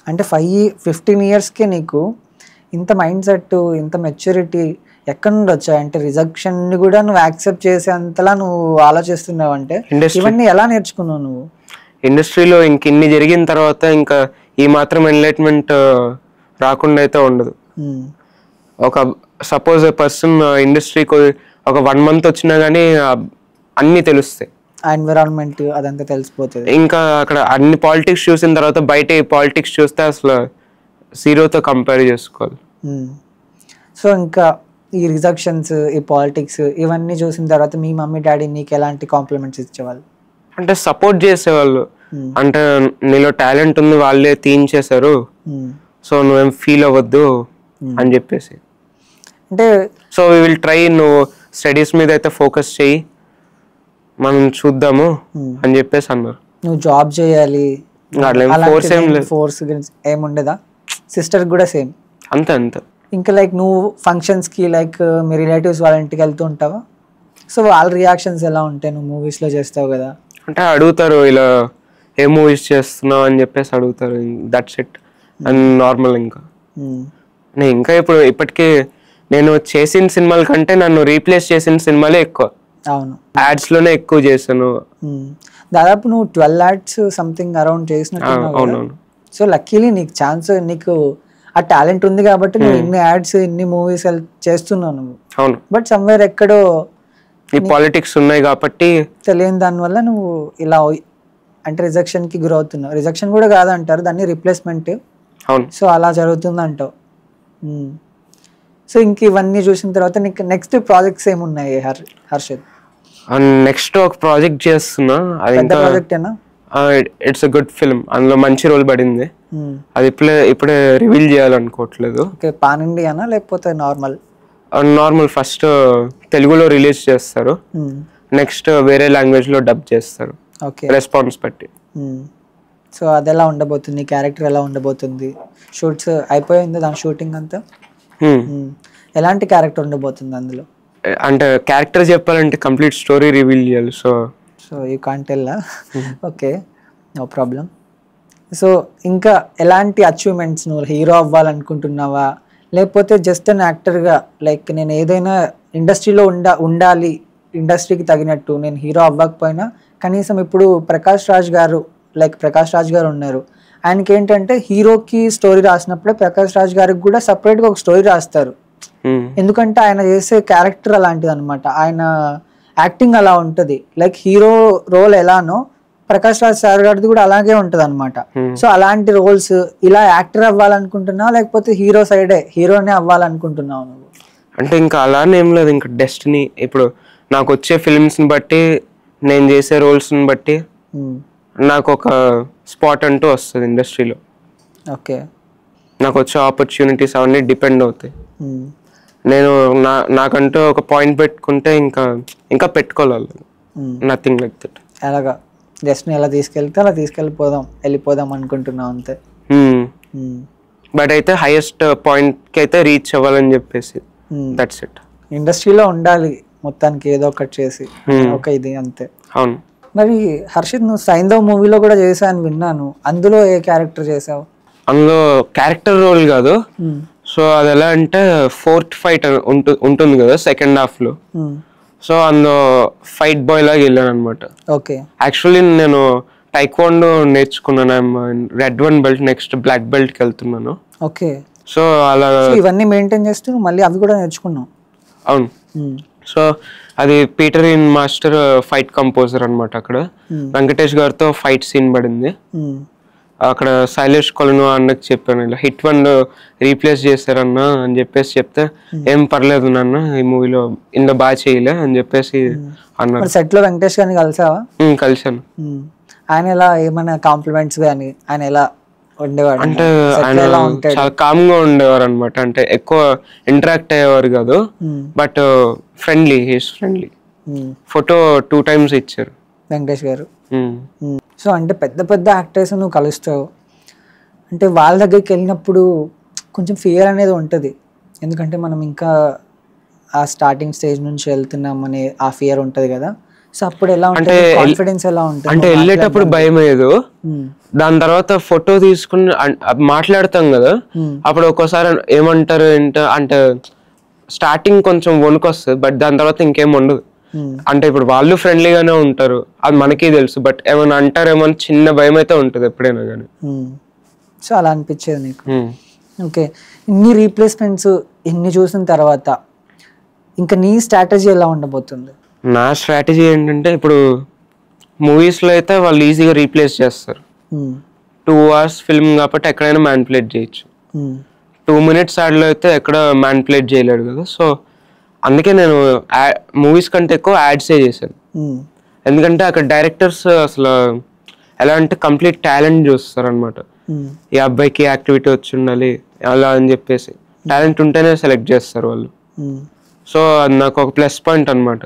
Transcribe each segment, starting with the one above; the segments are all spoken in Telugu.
అంటే 15 ఇయర్స్కే నీకు ఇంత మైండ్ సెట్, ఇంత మెచ్యూరిటీ ఎక్కడి నుండి వచ్చాయి? అంటే రిజెక్షన్ కూడా నువ్వు యాక్సెప్ట్ చేసేంతలా నువ్వు ఆలోచిస్తున్నావు అంటే ఇవన్నీ ఎలా నేర్చుకున్నావు నువ్వు? ఇండస్ట్రీలో ఇంక ఇన్ని జరిగిన తర్వాత ఇంకా ఈ మాత్రం ఎన్లైట్మెంట్ రాకుండా అయితే ఉండదు. ఒక సపోజ్ పర్సన్ ఇండస్ట్రీకి ఒక 1 month వచ్చినా కానీ అన్నీ తెలుస్తాయి, ఆ ఎన్విరాన్మెంట్ అదంతా తెలిసిపోతుంది. ఇంకా అక్కడ అన్ని పాలిటిక్స్ చూసిన తర్వాత బయట పాలిటిక్స్ చూస్తే అసలు జీరోతో కంపేర్ చేసుకోవాలి. సో ఇంకా ఈ రిజెక్షన్స్, ఈ పాలిటిక్స్ ఇవన్నీ చూసిన తర్వాత మీ మమ్మీ డాడీ నీకు ఎలాంటి కాంప్లిమెంట్స్ ఇచ్చేవాళ్ళు? అంటే సపోర్ట్ చేసేవాళ్ళు, అంటే నీలో టాలెంట్ ఉంది, వాళ్ళే తీయించేశారు, సో నువ్వేం ఫీల్ అవ్వద్దు అని చెప్పేసి. అంటే సో వీ విల్ ట్రై, నువ్వు స్టడీస్ మీద అయితే ఫోకస్ చేయి, మనం చూద్దాము అని చెప్పేసి అన్నారు. నువ్వు జాబ్ చేయాలి ఫోర్స్ ఏం లేదు, ఫోర్స్ ఏముండదా? సిస్టర్ కూడా సేమ్ అంతే అంతే. ఇంకా లైక్ నువ్వు ఫంక్షన్స్కి లైక్ మీ రిలేటివ్స్ వాళ్ళ ఇంటికి వెళ్తూ ఉంటావా? సో వాళ్ళ రియాక్షన్స్ ఎలా ఉంటాయి? నువ్వు మూవీస్లో చేస్తావు కదా, అంటే అడుగుతారు ఇలా ఏ మూవీస్ చేస్తున్నావు అని చెప్పేసి అడుగుతారు, దట్స్ ఇట్. And normal. ఇంకా నేను ఇంకా ఇప్పటికీ నేను చేసిన సినిమాల కంటే నన్ను రీప్లేస్ చేసిన సినిమాలే ఎక్కువ. అవును, యాడ్స్ లోనే ఎక్కువ చేశాను. దాదాపు నువ్వు 12 ads సంథింగ్ అరౌండ్ చేసినట్టు. సో లక్కీలీ నీకు ఛాన్స్, నీకు ఆ టాలెంట్ ఉంది కాబట్టి నువ్వు ఇన్ని యాడ్స్, ఇన్ని మూవీస్ చేస్తున్నావు నువ్వు. అవును, బట్ సమ్వేర్ ఎక్కడో ఈ పాలిటిక్స్ ఉన్నాయి కాబట్టి తెలియని దానివల్ల నువ్వు ఇలా అంటే రిజెక్షన్కి గురవుతున్నావు. రిజెక్షన్ కూడా కాదంటారు దాన్ని, రిప్లేస్మెంట్. అవును. సో అలా జరుగుతుంది అంటావు. సో ఇంక ఇవన్నీ చూసిన తర్వాత నీకు నెక్స్ట్ ప్రాజెక్ట్స్ ఏమున్నాయి హర్షద్? నెక్స్ట్ ఒక ప్రాజెక్ట్ చేస్తున్నా, అది ప్రాజెక్టేనా? ఇట్స్ అ గుడ్ ఫిల్మ్, అందులో మంచి రోల్ పడింది. అది ఇప్పుడే రివీల్ చేయాలనుకోవట్లేదు. పాన్ ఇండియానా లేకపోతే నార్మల్? ఫస్ట్ తెలుగులో రిలీజ్ చేస్తారు, నెక్స్ట్ వేరే లాంగ్వేజ్ లో డబ్ చేస్తారు, రెస్పాన్స్ బట్టి. సో అది ఎలా ఉండబోతుంది? నీ క్యారెక్టర్ ఎలా ఉండబోతుంది? షూట్స్ అయిపోయింది దాని షూటింగ్ అంతా? ఎలాంటి క్యారెక్టర్ ఉండబోతుంది అందులో? అంటే క్యారెక్టర్ చెప్పాలంటే కంప్లీట్ స్టోరీ రివీల్ చేయాలి, so you can't tell. Okay, no problem. So ఇంకా ఎలాంటి అచీవ్మెంట్స్, నువ్వు హీరో అవ్వాలనుకుంటున్నావా లేకపోతే జస్ట్ అన్ యాక్టర్గా లైక్ నేను ఏదైనా ఇండస్ట్రీలో ఉండాలి, ఇండస్ట్రీకి తగినట్టు నేను హీరో అవ్వకపోయినా కనీసం ఇప్పుడు ప్రకాష్ రాజ్ గారు ఉన్నారు, ఆయనకి ఏంటంటే హీరోకి స్టోరీ రాసినప్పుడే ప్రకాష్ రాజ్ గారికి కూడా సపరేట్గా ఒక స్టోరీ రాస్తారు. ఎందుకంటే ఆయన చేసే క్యారెక్టర్ అలాంటిది అనమాట, ఆయన యాక్టింగ్ అలా ఉంటుంది. లైక్ హీరో రోల్ ఎలానో ప్రకాష్ రాజ్ సార్ గారిది కూడా అలాగే ఉంటుంది అనమాట. సో అలాంటి రోల్స్ ఇలా యాక్టర్ అవ్వాలనుకుంటున్నావు లేకపోతే హీరోనే అవ్వాలనుకుంటున్నావు నువ్వు? అంటే ఇంకా అలానే ఏం లేదు, ఇంకా డెస్టినీ. ఇప్పుడు నాకు వచ్చే ఫిల్మ్స్ని బట్టి, నేను చేసే రోల్స్ని బట్టి నాకు ఒక స్పాట్ అంటూ వస్తుంది ఇండస్ట్రీలో. ఓకే, నాకు వచ్చే ఆపర్చునిటీస్ అవన్నీ డిపెండ్ అవుతాయి. నేను నాకంటూ ఒక పాయింట్ పెట్టుకుంటే ఇంకా పెట్టుకోవాలి, నథింగ్ లైక్ దట్. అలాగా జస్ట్ ఎలా తీసుకెళ్తే అలా వెళ్ళిపోదాం అనుకుంటున్నావు అంతే. బట్ అయితే హైయెస్ట్ పాయింట్కి అయితే రీచ్ అవ్వాలని చెప్పేసి, దట్స్ ఇట్. ఇండస్ట్రీలో ఉండాలి మొత్తానికి ఏదో ఒకటి చేసి, ఒక ఇది అంతే. అవును. మరి హర్షిత్, నువ్వు సైంధవ్ మూవీలో కూడా చేసావు అని విన్నాను, అందులో ఏ క్యారెక్టర్ చేసావు? అందులో క్యారెక్టర్ రోల్ కాదు, సో అది ఎలా అంటే ఫోర్త్ ఫైట్ ఉంటుంది కదా సెకండ్ హాఫ్ లో, సో అందులో ఫైట్ బాయ్ లాగా వెళ్ళాను అనమాట. ఓకే, యాక్చువల్లీ నేను టైక్వాండో నేర్చుకున్నాను, red 1 belt, next black belt కి వెళ్తున్నాను. ఓకే, సో అలా ఇవన్నీ మెయింటైన్ చేస్తూ మళ్ళీ అవి కూడా నేర్చుకున్నావు? అవును. సో అది Peter in master fight composer అనమాట. అక్కడ వెంకటేష్ గారితో ఫైట్ సీన్ పడింది. అక్కడ శైలేష్ కొలను అన్నకు చెప్పాను, ఇలా హిట్ 1 రీప్లేస్ చేశారన్న అని చెప్పేసి చెప్తే, ఏం పర్లేదు నాన్న ఈ మూవీలో ఇంత బాగా చేయలే అని చెప్పేసి అన్నారు. సెట్ లో వెంకటేష్ గారిని కలిసావా? కలిసాను. ఆయన ఎలా, ఏమైనా కాంప్లిమెంట్స్ కానీ ఆయన ఎలా ఉండేవాడు? అంటే ఆయన చాలా కామ్ గా ఉండేవారు అనమాట, అంటే ఎక్కువ ఇంటరాక్ట్ అయ్యేవారు కాదు, but friendly, he's friendly. Photo 2 times ఇచ్చారు వెంకటేష్ గారు. సో అంటే పెద్ద పెద్ద యాక్టర్స్ నువ్వు కలుస్తావు అంటే వాళ్ళ దగ్గరికి వెళ్ళినప్పుడు కొంచెం ఫియర్ అనేది ఉంటుంది, ఎందుకంటే మనం ఇంకా ఆ స్టార్టింగ్ స్టేజ్ నుంచి వెళ్తున్నామని ఆ ఫియర్ ఉంటుంది కదా. సో అప్పుడు ఎలా ఉంటుంది, కాన్ఫిడెన్స్ ఎలా ఉంటుంది? అంటే వెళ్ళేటప్పుడు భయం లేదు, దాని తర్వాత ఫోటో తీసుకుని మాట్లాడతాం కదా, అప్పుడు ఒక్కోసారి ఏమంటారు అంటే స్టార్టింగ్ కొంచెం వణుకు వస్తుంది, బట్ దాని తర్వాత ఇంకేం ఉండదు. అంటే ఇప్పుడు వాళ్ళు ఫ్రెండ్లీగానే ఉంటారు, అది మనకి తెలుసు, బట్ ఏమైనా అంటారేమో అని చిన్న భయం అయితే ఉంటుంది ఎప్పుడైనా కానీ. సో అలా అనిపించేది నీకు? ఓకే. ఇన్ని రీప్లేస్మెంట్స్ ఇన్ని చూసిన తర్వాత ఇంకా నీ స్ట్రాటజీ ఎలా ఉండబోతుంది? నా స్ట్రాటజీ ఏంటంటే, ఇప్పుడు మూవీస్లో అయితే వాళ్ళు ఈజీగా రీప్లేస్ చేస్తారు. 2 hours ఫిల్మ్ కాబట్టి ఎక్కడైనా మ్యానిపులేట్ చేయొచ్చు. 2 minutes యాడ్లో అయితే ఎక్కడ మ్యానిపులేట్ చేయలేడు కదా. సో అందుకే నేను మూవీస్ కంటే ఎక్కువ యాడ్సే చేశాను. ఎందుకంటే అక్కడ డైరెక్టర్స్ అసలు ఎలా అంటే కంప్లీట్ టాలెంట్ చూస్తారు అనమాట. ఈ అబ్బాయికి యాక్టివిటీ వచ్చి ఉండాలి అలా అని చెప్పేసి, టాలెంట్ ఉంటేనే సెలెక్ట్ చేస్తారు వాళ్ళు. సో అది నాకు ఒక ప్లస్ పాయింట్ అనమాట.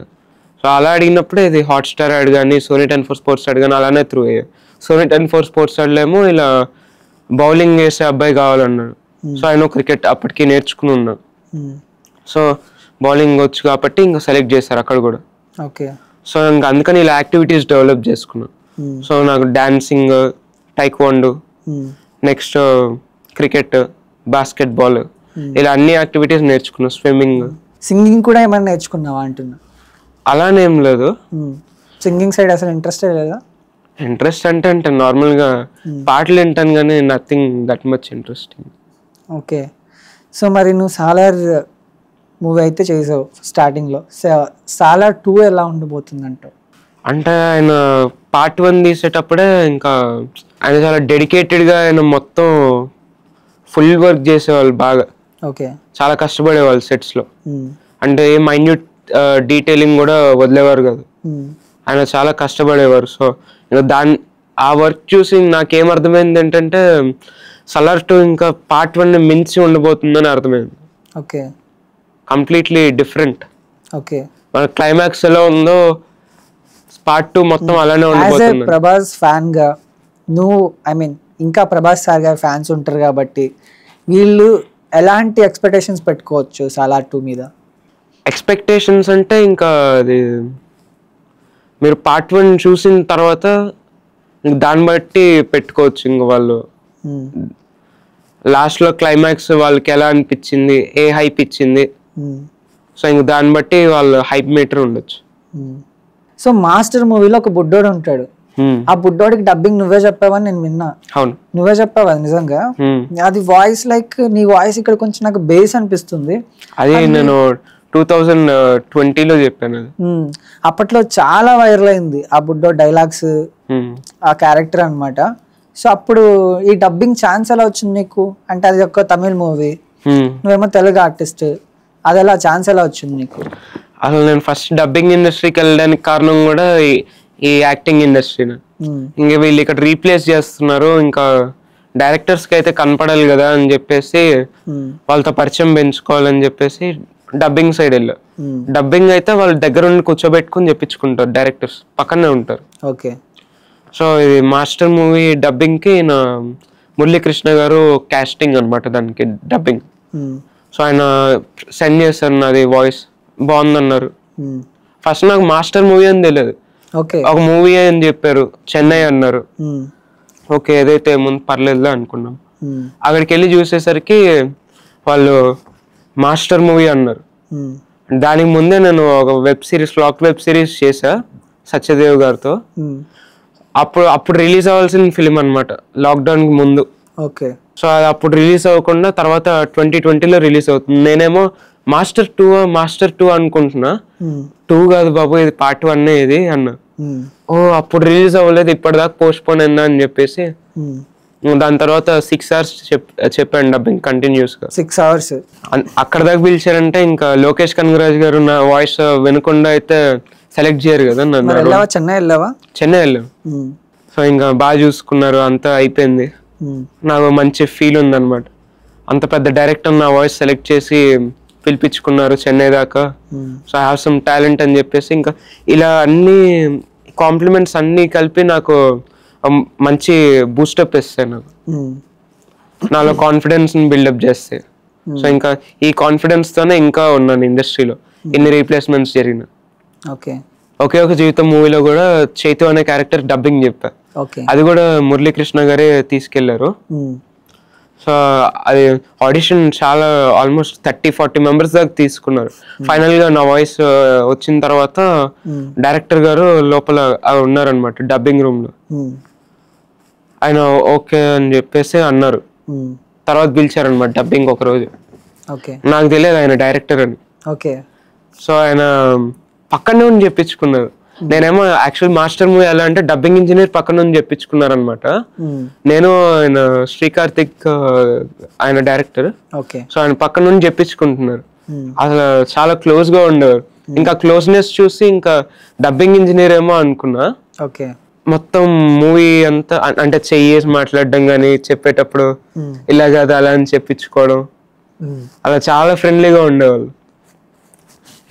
సో అలా అడిగినప్పుడు ఇది హాట్స్టార్ యాడ్ కానీ సోనీ 10 స్పోర్ట్స్ యాడ్ కానీ అలానే త్రూ అయ్యాయి. సోనీ 10 స్పోర్ట్స్ యాడ్లో ఏమో ఇలా బౌలింగ్ వేసే అబ్బాయి కావాలన్నాడు. సో ఆయన క్రికెట్ అప్పటికి నేర్చుకుని ఉన్నాడు. సో బౌలింగ్ వచ్చు కాబట్టి ఇంకా సెలెక్ట్ చేశారు అక్కడ కూడా. ఓకే. సో ఇంకా అందుకని ఇలా యాక్టివిటీస్ డెవలప్ చేసుకున్నాను. సో నాకు dancing, taekwondo, next cricket, basketball, ఇలా అన్ని యాక్టివిటీస్ నేర్చుకున్నాను. స్విమ్మింగ్, సింగింగ్ కూడా ఏమైనా నేర్చుకున్నావా అంటున్నా? అలానే ఏం లేదు, సింగింగ్ సైడ్ అసలు ఇంట్రెస్ట్ లేదా? ఇంట్రెస్ట్ అంటే నార్మల్గా పాటలు వింటాను కానీ nothing that much interesting. Okay. So మరి నువ్వు సాలార్ మూవీ అయితే చేసావు స్టార్టింగ్లో, సాలార్ 2 ఎలా ఉండబోతుంది అంటావు? అంటే ఆయన Part 1 తీసేటప్పుడే ఇంకా ఆయన చాలా డెడికేటెడ్గా ఆయన మొత్తం ఫుల్ వర్క్ చేసేవాళ్ళు బాగా. ఓకే. చాలా కష్టపడేవాళ్ళు సెట్స్లో. అంటే ఏ మైన్యూట్ డీటెయిలింగ్ కూడా వదిలేవారు కాదు, ఆయన చాలా కష్టపడేవారు. సో ఇంకా ఆ వర్క్ చూసి నాకేం అర్థమైంది ఏంటంటే సాలార్ 2 ఇంకా Part 1 మించి ఉండబోతుందని అర్థమైంది. ఓకే. Completely different. ఓకే. మన క్లైమాక్స్ ఎలా ఉందో Part 2 మొత్తం అలానే ఉండబోతుంది. ప్రభాస్ ఫ్యాన్ గా నువ్వు, ఐ మీన్ ఇంకా ప్రభాస్ సార్ గారి ఫ్యాన్స్ ఉంటారు కాబట్టి వీళ్ళు ఎలాంటి ఎక్స్పెక్టేషన్స్ పెట్టుకోవచ్చు సాలార్ 2 మీద? ఎక్స్పెక్టేషన్స్ అంటే ఇంకా అది మీరు Part 1 చూసిన తర్వాత దాన్ని బట్టి పెట్టుకోవచ్చు. ఇంక వాళ్ళు లాస్ట్లో క్లైమాక్స్ వాళ్ళకి ఎలా అనిపించింది, ఏ హైప్ ఇచ్చింది, సో ఇంక దాన్ని బట్టి వాళ్ళు హైప్ మీటర్ ఉండొచ్చు. సో మాస్టర్ మూవీలో ఒక బుడ్డోడు ఉంటాడు, ఆ బుడ్డోడికి డబ్బింగ్ నువ్వే చెప్పావని నేను విన్నా. అవును, నువ్వే చెప్పావా నిజంగా? అది వాయిస్ లైక్ నీ వాయిస్ ఇక్కడ కొంచెం నాకు బేస్ అనిపిస్తుంది. అది నేను 2020లో చెప్పాను. అప్పట్లో చాలా వైరల్ అయింది ఆ బుడ్డో డైలాగ్స్, ఆ క్యారెక్టర్ అన్నమాట. సో అప్పుడు ఈ డబ్బింగ్ ఛాన్స్ ఎలా వచ్చింది నీకు? అంటే అది ఒక తమిళ్ మూవీ, నువ్వేమో తెలుగు ఆర్టిస్ట్, అది ఎలా ఛాన్స్ ఎలా వచ్చింది నీకు? అసలు నేను ఫస్ట్ డబ్బింగ్ ఇండస్ట్రీకి వెళ్ళడానికి కారణం కూడా ఈ యాక్టింగ్ ఇండస్ట్రీని. ఇంకా వీళ్ళు ఇక్కడ రీప్లేస్ చేస్తున్నారు, ఇంకా డైరెక్టర్స్కి అయితే కనపడాలి కదా అని చెప్పేసి వాళ్ళతో పరిచయం పెంచుకోవాలని చెప్పేసి డబ్బింగ్ సైడ్ వెళ్ళా. డబ్బింగ్ అయితే వాళ్ళ దగ్గర ఉండి కూర్చోబెట్టుకుని చెప్పించుకుంటారు, డైరెక్టర్స్ పక్కనే ఉంటారు. ఓకే. సో ఇది మాస్టర్ మూవీ డబ్బింగ్కి నా మురళీకృష్ణ గారు కాస్టింగ్ అనమాట దానికి డబ్బింగ్. సో ఆయన సెండ్ చేశారు నాది వాయిస్ బాగుందన్నారు. ఫస్ట్ నాకు మాస్టర్ మూవీ అని తెలియదు, ఒక మూవీ అని చెప్పారు, చెన్నై అన్నారు. ఓకే ఏదైతే ముందు పర్లేదు అనుకున్నాం. అక్కడికి వెళ్ళి చూసేసరికి వాళ్ళు మాస్టర్ మూవీ అన్నారు. దానికి ముందే నేను ఒక లాక్ వెబ్ సిరీస్ చేసా సత్యదేవ్ గారితో. అప్పుడు రిలీజ్ అవ్వాల్సిన ఫిలిం అనమాట, లాక్డౌన్ ముందు. ఓకే. సో అది అప్పుడు రిలీజ్ అవ్వకుండా తర్వాత 2020లో రిలీజ్ అవుతుంది. నేనేమో మాస్టర్ 2 అనుకుంటున్నా. 2 కాదు బాబు, ఇది Part 1 ఇది అన్నా. ఓ అప్పుడు రిలీజ్ అవ్వలేదు, ఇప్పటిదాకా పోస్ట్ పోన్ అయిందా అని చెప్పేసి దాని తర్వాత 6 hours చెప్పాను డబ్బింగ్ కంటిన్యూస్ గా. 6 hours అక్కడ దాకా పిలిచారంటే ఇంకా లోకేష్ కనగరాజ్ గారు నా వాయిస్ వినకుండా అయితే సెలెక్ట్ చేయరు కదా నన్ను. చెన్నై వెళ్ళాం. సో ఇంకా బాగా చూసుకున్నారు, అంతా అయిపోయింది. నాకు మంచి ఫీల్ ఉంది అనమాట. అంత పెద్ద డైరెక్టర్ నా వాయిస్ సెలెక్ట్ చేసి పిలిపించుకున్నారు చెన్నై దాకా. So I have some talent అని చెప్పేసి ఇంకా ఇలా అన్ని కాంప్లిమెంట్స్ అన్ని కలిపి నాకు మంచి బూస్టప్ ఇస్తాయి, నాకు నాలో కాన్ఫిడెన్స్ బిల్డప్ చేస్తాయి. సో ఇంకా ఈ కాన్ఫిడెన్స్ తోనే ఇంకా ఉన్నాను ఇండస్ట్రీలో, ఇన్ని రీప్లేస్మెంట్స్ జరిగిన. ఓకే. ఒకే ఒక జీవితం మూవీలో కూడా చైతు అనే క్యారెక్టర్ డబ్బింగ్ చెప్పా. ఓకే. అది కూడా మురళీకృష్ణ గారే తీసుకెళ్లారు. సో అది ఆడిషన్ చాలా ఆల్మోస్ట్ 30-40 మెంబర్స్ దాకా తీసుకున్నారు. ఫైనల్ గా నా వాయిస్ వచ్చిన తర్వాత డైరెక్టర్ గారు లోపల ఉన్నారనమాట డబ్బింగ్ రూమ్ లో. ఆయన ఓకే అని చెప్పేసి అన్నారు. తర్వాత పిలిచారనమాట డబ్బింగ్ ఒక రోజు. నాకు తెలియదు ఆయన డైరెక్టర్ అని. సో ఆయన పక్కనే ఉండి చెప్పించుకున్నారు. నేనేమో యాక్చువల్ మాస్టర్ మూవీ ఎలా అంటే డబ్బింగ్ ఇంజనీర్ పక్కన నుంచి చెప్పించుకున్నారు అనమాట. నేను ఆయన శ్రీకార్తిక్ ఆయన డైరెక్టర్. సో ఆయన పక్కన నుంచి చెప్పించుకుంటున్నారు. అసలు చాలా క్లోజ్ గా ఉండేవారు. ఇంకా క్లోజ్నెస్ చూసి ఇంకా డబ్బింగ్ ఇంజనీర్ ఏమో అనుకున్నా. మొత్తం మూవీ అంతా అంటే చెయ్యేసి మాట్లాడడం కానీ చెప్పేటప్పుడు ఇలా కదా అలా అని చెప్పించుకోవడం అలా చాలా ఫ్రెండ్లీగా ఉండేవాళ్ళు.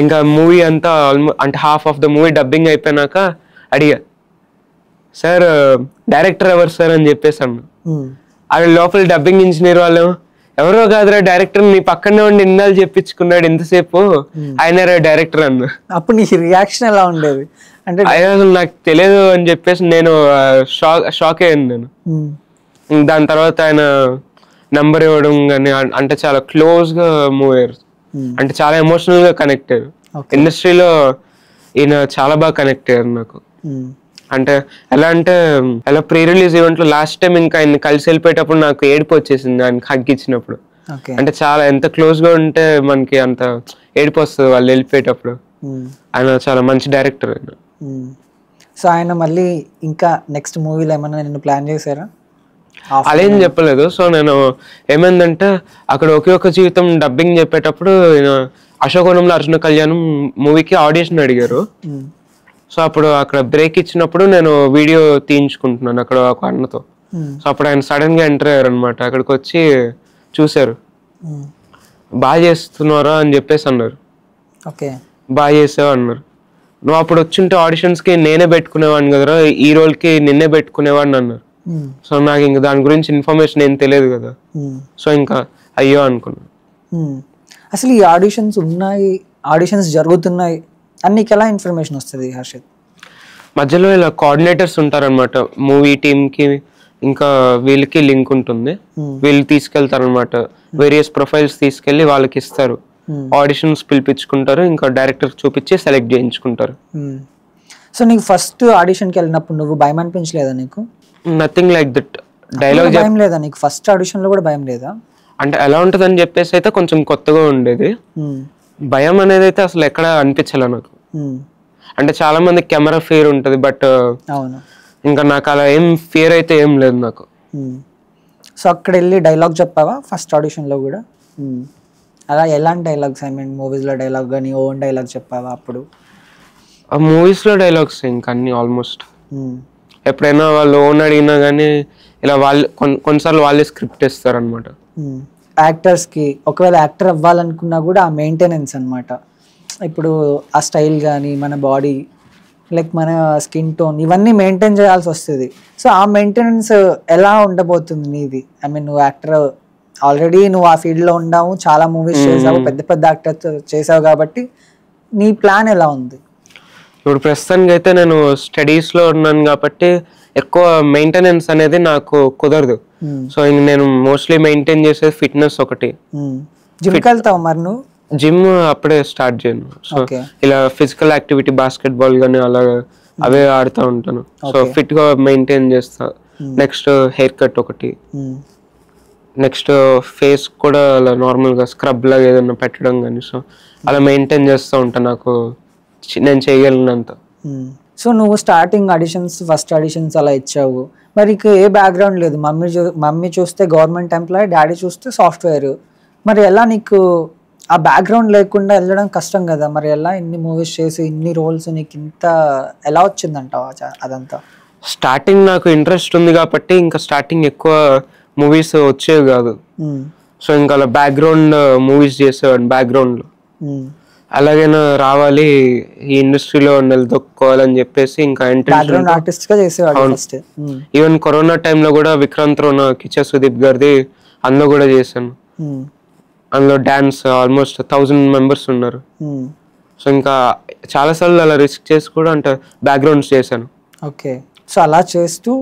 ఇంకా మూవీ అంతా అంటే half of the movie dubbing అయిపోయినాక అడిగా, సార్ డైరెక్టర్ ఎవరు సార్ అని చెప్పేసాను. అది లోపల డబ్బింగ్ ఇంజనీర్ వాళ్ళు ఎవరో కాదురా డైరెక్టర్, నీ పక్కనే ఉండి ఇన్నాళ్ళు చెప్పించుకున్నాడు ఇంతసేపు, ఆయన డైరెక్టర్ అన్న. అప్పుడు నీ రియాక్షన్ ఎలా ఉండేది? అంటే అసలు నాకు తెలియదు అని చెప్పేసి నేను షాక్ అయ్యాను నేను. దాని తర్వాత ఆయన నంబర్ ఇవ్వడం కానీ అంటే చాలా క్లోజ్ గా మూవ్ అయ్యారు. అంటే చాలా ఎమోషనల్ గా కనెక్ట్ అయ్యారు. ఇండస్ట్రీలో ఈయన చాలా బాగా కనెక్ట్ అయ్యారు నాకు. అంటే ఎలా అంటే ఎలా ప్రీ రిలీజ్ ఈవెంట్ లో లాస్ట్ టైం ఇంకా ఆయన కలిసి వెళ్ళిపోయేటప్పుడు నాకు ఏడుపు వచ్చేసింది ఆయన హగ్ ఇచ్చినప్పుడు. అంటే చాలా ఎంత క్లోజ్ గా ఉంటే మనకి అంత ఏడుపు వస్తుంది వాళ్ళు వెళ్ళిపోయేటప్పుడు. ఆయన చాలా మంచి డైరెక్టర్ ఆయన. సో ఆయన మళ్ళీ ఇంకా నెక్స్ట్ మూవీలో ఏమన్నా నేను ప్లాన్ చేశారా? అలా ఏం చెప్పలేదు. సో నేను ఏమైందంటే అక్కడ ఒకే ఒక జీవితం డబ్బింగ్ చెప్పేటప్పుడు అశోకవనంలో అర్జున కళ్యాణం మూవీకి ఆడిషన్ అడిగారు. సో అప్పుడు అక్కడ బ్రేక్ ఇచ్చినప్పుడు నేను వీడియో తీయించుకుంటున్నాను అక్కడ ఒక అన్నతో. సో అప్పుడు ఆయన సడన్ గా ఎంటర్ అయ్యారు అనమాట. అక్కడికి వచ్చి చూసారు, బాగా చేస్తున్నారా అని చెప్పేసి అన్నారు. బాగా చేసావు అన్నారు. నువ్వు అప్పుడు వచ్చింటే ఆడిషన్స్ కి నేనే పెట్టుకునేవాడిని కదరా, ఈ రోల్ కి నిన్నే పెట్టుకునేవాడిని అన్నారు. సో నాకు ఇంకా దాని గురించి ఇన్ఫర్మేషన్ ఏం తెలియదు కదా. సో ఇంకా అయ్యో అనుకున్నా. అసలు ఈ ఆడిషన్స్ ఉన్నాయి, ఆడిషన్స్ జరుగుతున్నాయి అని నీకు ఎలా ఇన్ఫర్మేషన్ వస్తుంది హర్షిత్? మధ్యలో ఇలా కోఆర్డినేటర్స్ ఉంటారనమాట మూవీ టీమ్ కి, ఇంకా వీళ్ళకి లింక్ ఉంటుంది. వీళ్ళు తీసుకెళ్తారనమాట, వేరియస్ ప్రొఫైల్స్ తీసుకెళ్లి వాళ్ళకి ఇస్తారు. ఆడిషన్స్ పిలిపించుకుంటారు, ఇంకా డైరెక్టర్ చూపించి సెలెక్ట్ చేయించుకుంటారు. సో నీకు ఫస్ట్ ఆడిషన్కి వెళ్ళినప్పుడు నువ్వు భయం అనిపించలేదా నీకు? Nothing like that. డైలాగ్ భయం లేదా నీకు? ఫస్ట్ ఆడిషన్ లో కూడా భయం లేదా? అంటే ఎలా ఉంటది అని చెప్పేసి అయితే కొంచెం కొత్తగా ఉండేది. భయం అనేది అయితే అసలు ఎక్కడ అనిపించలే నాకు. అంటే చాలా మంది కెమెరా ఫియర్ ఉంటది, బట్ ఇంకా నాకు అలా ఏం ఫియర్ అయితే ఏం లేదు నాకు. సో అక్కడ వెళ్ళి డైలాగ్ చెప్పావా ఫస్ట్ ఆడిషన్ లో కూడా? అలా ఎలాంటి డైలాగ్స్, ఐ మీన్ మూవీస్ లో డైలాగ్ కానీ ఓన్ డైలాగ్ చెప్పావా అప్పుడు? ఆ మూవీస్ లో డైలాగ్స్ ఇంకా అన్ని ఆల్మోస్ట్. ఎప్పుడైనా వాళ్ళు ఓన్ అడిగినా కానీ ఇలా వాళ్ళు కొన్నిసార్లు వాళ్ళే స్క్రిప్ట్ ఇస్తారు అనమాట. యాక్టర్స్ కి ఒకవేళ యాక్టర్ అవ్వాలనుకున్నా కూడా ఆ మెయింటెనెన్స్ అనమాట. ఇప్పుడు ఆ స్టైల్ కానీ మన బాడీ లైక్ మన స్కిన్ టోన్ ఇవన్నీ మెయింటైన్ చేయాల్సి వస్తుంది. సో ఆ మెయింటెనెన్స్ ఎలా ఉండబోతుంది నీది? ఐ మీన్ నువ్వు యాక్టర్ ఆల్రెడీ, నువ్వు ఆ ఫీల్డ్ లో ఉన్నావు, చాలా మూవీస్ చేసావు, పెద్ద పెద్ద యాక్టర్ చేసావు, కాబట్టి నీ ప్లాన్ ఎలా ఉంది? ఇప్పుడు ప్రస్తుతానికి అయితే నేను స్టడీస్ లో ఉన్నాను కాబట్టి ఎక్కువ మెయింటెనెన్స్ అనేది నాకు కుదరదు. సో నేను మోస్ట్లీ మెయింటైన్ చేసేది ఫిట్నెస్ ఒకటి. జిమ్కి వెళ్తావు మరి నువ్వు? జిమ్ అప్పుడే స్టార్ట్ చేయను. సో ఇలా ఫిజికల్ యాక్టివిటీ బాస్కెట్ బాల్ గానీ అలా అవే ఆడుతూ ఉంటాను. సో ఫిట్ గా మెయింటైన్ చేస్తా. నెక్స్ట్ హెయిర్ కట్ ఒకటి, నెక్స్ట్ ఫేస్ కూడా అలా నార్మల్ గా స్క్రబ్ లాగా ఏదైనా పెట్టడం కానీ, సో అలా మెయింటైన్ చేస్తూ ఉంటాను నాకు నేను చేయగలిగినంత. సో నువ్వు స్టార్టింగ్ ఆడిషన్స్, ఫస్ట్ ఆడిషన్స్ అలా ఇచ్చావు, మరి ఏ బ్యాక్గ్రౌండ్ లేదు. మమ్మీ చూస్తే గవర్నమెంట్ ఎంప్లాయ్, డాడీ చూస్తే సాఫ్ట్వేర్. మరి ఎలా నీకు ఆ బ్యాక్గ్రౌండ్ లేకుండా వెళ్ళడం కష్టం కదా? మరి ఎలా ఇన్ని మూవీస్ చేసి ఇన్ని రోల్స్ నీకు ఇంత ఎలా వచ్చిందంటావా అదంతా? స్టార్టింగ్ నాకు ఇంట్రెస్ట్ ఉంది కాబట్టి ఇంకా స్టార్టింగ్ ఎక్కువ మూవీస్ వచ్చేవి కాదు. సో ఇంకా అలా బ్యాక్గ్రౌండ్ మూవీస్ చేసేవాడిని బ్యాక్గ్రౌండ్ లో. అలాగైనా రావాలి ఈ ఇండస్ట్రీలో నిలదొక్కోవాలని చెప్పేసి ఇంకా ఆర్టిస్ట్ గా చేసేవాడు. ఈవెన్ కరోనా టైంలో కూడా విక్రాంత్ రోనా, కిచ్చా సుదీప్ గారిది అందులో కూడా చేశాను. అందులో డాన్స్ ఆల్మోస్ట్ 1000 మెంబర్స్ ఉన్నారు. సో ఇంకా చాలాసార్లు అలా రిస్క్ చేసి కూడా అంటే బ్యాక్గ్రౌండ్స్ చేశాను. ఓకే. సో అలా చేస్తూ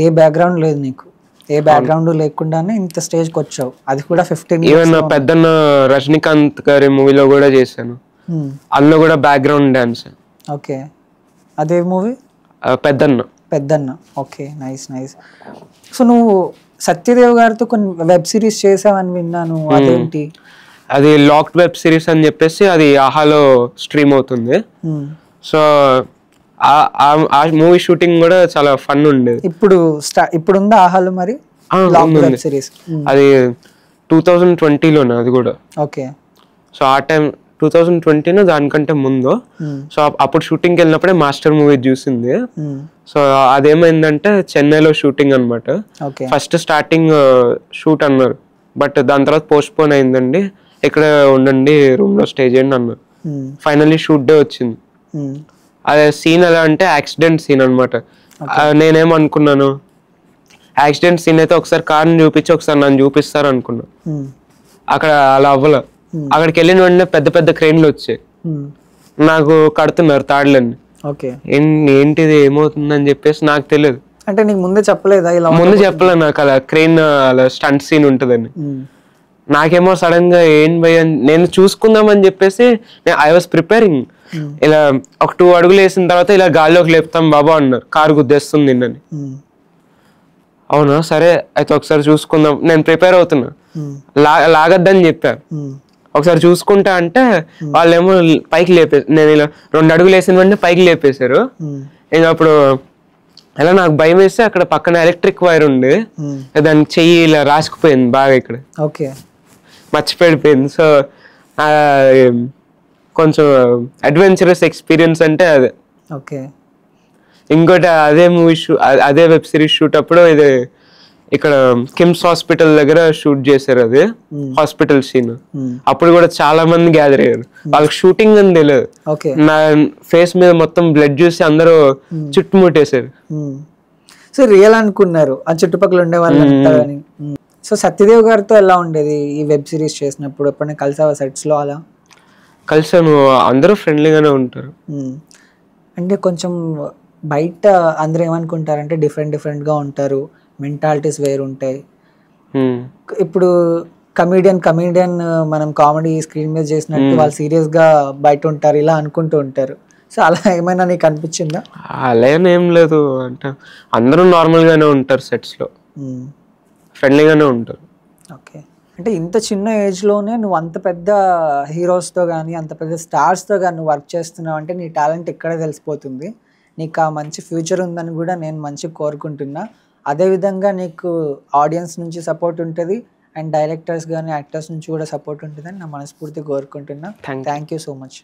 ఏ బ్యాక్గ్రౌండ్ లేదు నీకు, ఏ బ్యాక్గ్రౌండ్ లేకుండానే ఇంత స్టేజ్కి వచ్చావు, అది కూడా 15 ఈవెన్ పెద్దన్న రజనీకాంత్ గారి మూవీలో కూడా చేశాను, అందులో కూడా బ్యాక్గ్రౌండ్ డాన్స్. ఓకే. అదే మూవీ? పెద్దన్న. Okay, nice nice. సో నువ్వు సత్యదేవ్ గారితో కొన్ని వెబ్ సిరీస్ చేసావని విన్నాను, అదేంటి? అది లాక్డ్ వెబ్ సిరీస్ అని చెప్పేసి అది ఆహాలో స్ట్రీమ్ అవుతుంది. సో ఆ మూవీ షూటింగ్ కూడా చాలా ఫన్ ఉండేది. ఇప్పుడు ఉందా ఆహాలో మరి వెబ్ సిరీస్? అది 2020లోనే అది కూడా. ఓకే. సో ఆ టైం 2020 దానికంటే ముందు. సో అప్పుడు షూటింగ్కి వెళ్ళినప్పుడే మాస్టర్ మూవీ చూసింది. సో అదేమైందంటే చెన్నైలో షూటింగ్ అనమాట. ఫస్ట్ స్టార్టింగ్ షూట్ అన్నారు, బట్ దాని తర్వాత పోస్ట్ పోన్ అయిందండి, ఇక్కడ ఉండండి రూమ్ లో స్టే చేయండి అన్నారు. ఫైనల్లీ షూట్ డే వచ్చింది. అదే సీన్ ఎలా అంటే యాక్సిడెంట్ సీన్ అనమాట. నేనేమనుకున్నాను, యాక్సిడెంట్ సీన్ అయితే ఒకసారి కార్ని చూపించి ఒకసారి నన్ను చూపిస్తారు అనుకున్నా. అక్కడ అలా అవ్వలే. అక్కడికి వెళ్ళిన వెంటనే పెద్ద పెద్ద క్రెయిన్లు వచ్చాయి, నాకు కడుతున్నారు తాడులన్నీ. ఏంటిది ఏమవుతుందని చెప్పేసి నాకు తెలియదు. అంటే నీకు ముందే చెప్పలేదా? ముందు చెప్పలే నాకు అలా క్రెయిన్ అలా స్టంట్ సీన్ ఉంటుందని. నాకేమో సడన్ గా ఏం భయ, నేను చూసుకుందామని చెప్పేసి ఐ వాస్ ప్రిపేరింగ్. ఇలా ఒక 2 అడుగులు వేసిన తర్వాత ఇలా గాల్లోకి లేపుతాం బాబా అన్నారు, కారు గుద్దేస్తుంది నిన్నని. అవునా సరే అయితే ఒకసారి చూసుకుందాం, నేను ప్రిపేర్ అవుతున్నా, లాగద్దని చెప్పారు. ఒకసారి చూసుకుంటా అంటే వాళ్ళేమో పైకి లేపేసి, నేను ఇలా 2 అడుగులు వేసిన వెంటనే పైకి లేపేశారు. ఇంకా అప్పుడు ఇలా నాకు భయం వేస్తే అక్కడ పక్కన ఎలక్ట్రిక్ వైర్ ఉండి దాని చెయ్యి ఇలా రాసుకుపోయింది బాగా ఇక్కడ, మర్చిపోయిపోయింది. సో కొంచెం అడ్వెంచరస్ ఎక్స్పీరియన్స్ అంటే అదే. ఇంకోటి అదే మూవీ అదే వెబ్ సిరీస్ షూట్ అప్పుడు ఇది ఇక్కడ కిమ్స్ హాస్పిటల్ దగ్గర షూట్ చేశారు, అది హాస్పిటల్ సీన్. అప్పుడు కూడా చాలా మంది గ్యాదర్ అయ్యారు, వాళ్ళకి షూటింగ్ అని తెలియదు. నా ఫేస్ మీద మొత్తం బ్లడ్ చూసి అందరూ చుట్టుముట్టేశారు. సో రియల్ అనుకున్నారు ఆ చుట్టుపక్కల ఉండే వాళ్ళు. సో సత్యదేవ్ గారితో ఎలా ఉండేది ఈ వెబ్ సిరీస్ చేసినప్పుడు? ఎప్పుడైనా కలిసావా సెట్స్ లో? అలా కలిసాను, అందరూ ఫ్రెండ్లీగానే ఉంటారు. అంటే కొంచెం బయట అందరూ ఏమనుకుంటారంటే డిఫరెంట్ గా ఉంటారు, మెంటాలిటీస్ వేరు ఉంటాయి. ఇప్పుడు కమీడియన్ మనం కామెడీ స్క్రీన్ మీద చేసినట్టు వాళ్ళు సీరియస్ గా బయట ఉంటారు ఇలా అనుకుంటూ ఉంటారు. సో అలా ఏమైనా నీకు అనిపించిందా? అలా ఏం లేదు, అంటే అందరూ నార్మల్ గానే ఉంటారు, సెట్స్ లో ఫ్రెండ్లీగానే ఉంటారు. ఓకే. అంటే ఇంత చిన్న ఏజ్ లోనే నువ్వు అంత పెద్ద హీరోస్ తో కానీ అంత పెద్ద స్టార్స్ తో కానీ నువ్వు వర్క్ చేస్తున్నావు అంటే నీ టాలెంట్ ఇక్కడే తెలిసిపోతుంది. నీకు ఆ మంచి ఫ్యూచర్ ఉందని కూడా నేను మంచిగా కోరుకుంటున్నా. అదేవిధంగా నీకు ఆడియన్స్ నుంచి సపోర్ట్ ఉంటుంది అండ్ డైరెక్టర్స్ కానీ యాక్టర్స్ నుంచి కూడా సపోర్ట్ ఉంటుందని నా మనస్ఫూర్తిగా కోరుకుంటున్నా. Thank you so much.